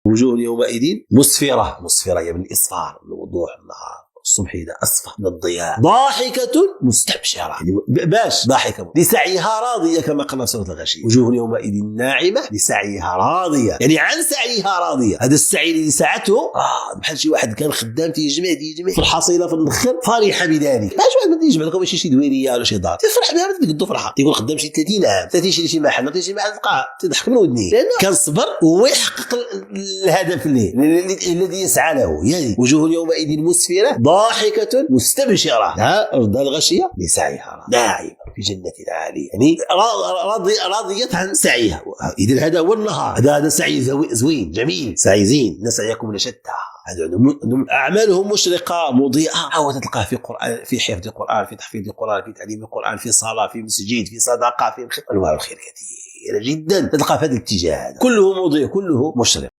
وجوه يومئذ مسفرة، مسفرة هي من الإصفار، من وضوح النهار. الصبح إذا أصفى من الضياء. ضاحكة مستبشرة، يعني باش ضاحكة لسعيها راضية كما قلنا في سورة الغاشية. وجوه يومئذ ناعمة لسعيها راضية، يعني عن سعيها راضية. هذا السعي اللي سعته بحال شي واحد كان خدام تيجمع في الحصيلة في النخل فرح بذلك. باش واحد ما يجمع لكم شي دويرية ولا شي دار تفرح بها، ما تقدو فرحة. يكون خدام شي 30 عام 30 شي محل شي محل تلقاه تضحك من ودنيه، لأنه كان صبر ويحقق الهدف الذي يسعى له. يعني وجوه يومئذ مسفرة ضاحكة مستبشرة رضا الغشية لسعيها ناعمة في جنة عالية، يعني راضية عن سعيها. إذن هذا هو النهار، هذا سعي زوين جميل، سعي زين. إن سعيكم لشتى، أعمالهم مشرقة مضيئة. أو تلقاه في قرآن، في حفظ القرآن، في تحفيظ القرآن، في تعليم القرآن، في صلاة، في مسجد، في صدقة، في أنواع الخير كثيرة جدا تلقى في هذا الاتجاه، كله مضيء كله مشرق.